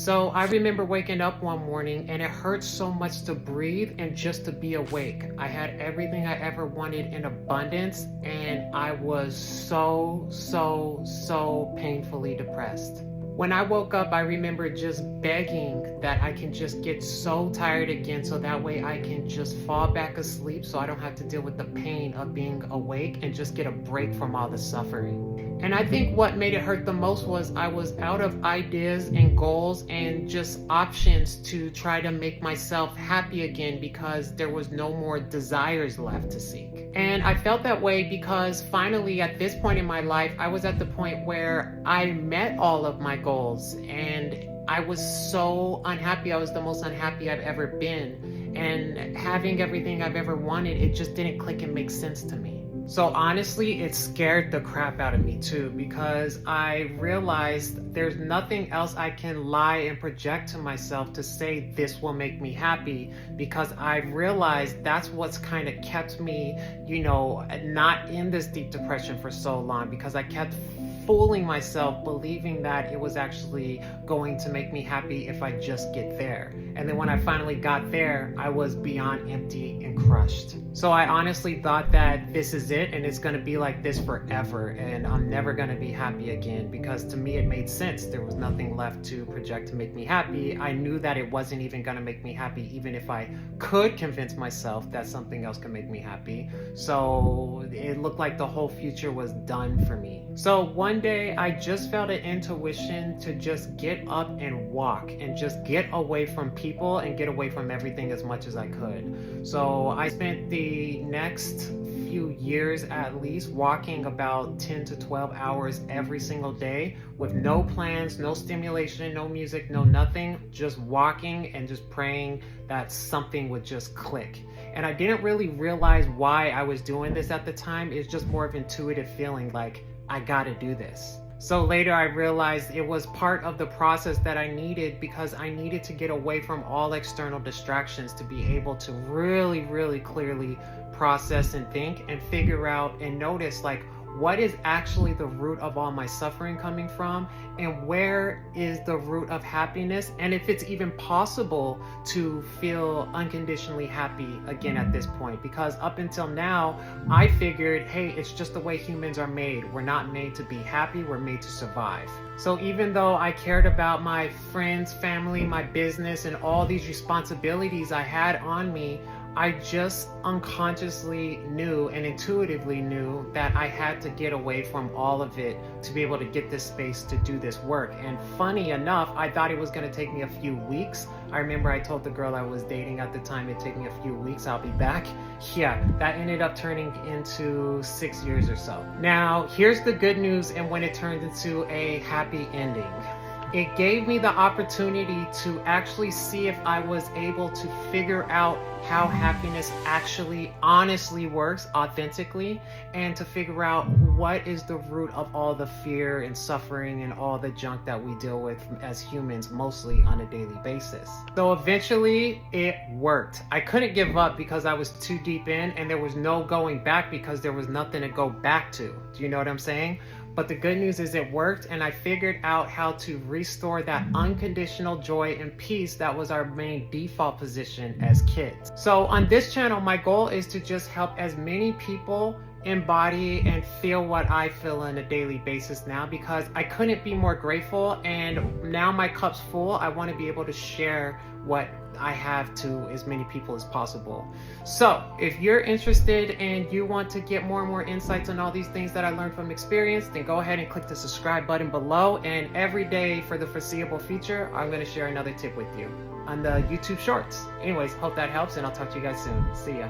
So I remember waking up one morning and it hurt so much to breathe and just to be awake. I had everything I ever wanted in abundance and I was so painfully depressed. When I woke up, I remember just begging that I can just get so tired again so that way I can just fall back asleep so I don't have to deal with the pain of being awake and just get a break from all the suffering. And I think what made it hurt the most was I was out of ideas and goals and just options to try to make myself happy again because there was no more desires left to seek. And I felt that way because finally at this point in my life, I was at the point where I met all of my goals and I was so unhappy. I was the most unhappy I've ever been. And having everything I've ever wanted, it just didn't click and make sense to me. So honestly, it scared the crap out of me too, because I realized there's nothing else I can lie and project to myself to say this will make me happy, because I realized that's what's kind of kept me, not in this deep depression for so long, because I kept fooling myself believing that it was actually going to make me happy if I just get there. And then when I finally got there, I was beyond empty and crushed. So I honestly thought that this is it and it's gonna be like this forever and I'm never gonna be happy again, because to me it made sense. There was nothing left to project to make me happy. I knew that it wasn't even gonna make me happy even if I could convince myself that something else could make me happy. So it looked like the whole future was done for me. So one day I just felt an intuition to just get up and walk and just get away from people and get away from everything as much as I could. So I spent the next few years at least walking about 10 to 12 hours every single day with no plans, no stimulation, no music, no nothing, just walking and just praying that something would just click. And I didn't really realize why I was doing this at the time. It's just more of intuitive feeling like I gotta do this. So later I realized it was part of the process that I needed, because I needed to get away from all external distractions to be able to really clearly process and think and figure out and notice like what is actually the root of all my suffering coming from, and where is the root of happiness, and if it's even possible to feel unconditionally happy again at this point. Because up until now, I figured, hey, it's just the way humans are made. We're not made to be happy, we're made to survive. So even though I cared about my friends, family, my business, and all these responsibilities I had on me, I just unconsciously knew and intuitively knew that I had to get away from all of it to be able to get this space to do this work. And funny enough, I thought it was going to take me a few weeks. I remember I told the girl I was dating at the time it'd take me a few weeks, I'll be back. Yeah, that ended up turning into 6 years or so. Now, here's the good news and when it turned into a happy ending. It gave me the opportunity to actually see if I was able to figure out how happiness actually honestly works authentically, and to figure out what is the root of all the fear and suffering and all the junk that we deal with as humans mostly on a daily basis. So eventually it worked. I couldn't give up because I was too deep in and there was no going back because there was nothing to go back to. Do you know what I'm saying? But the good news is it worked, and I figured out how to restore that unconditional joy and peace that was our main default position as kids. So on this channel, my goal is to just help as many people embody and feel what I feel on a daily basis now, because I couldn't be more grateful, and now my cup's full. I want to be able to share what I have to as many people as possible. So if you're interested and you want to get more and more insights on all these things that I learned from experience, then go ahead and click the subscribe button below, and every day for the foreseeable future I'm going to share another tip with you on the YouTube shorts. Anyways, hope that helps, and I'll talk to you guys soon. See ya.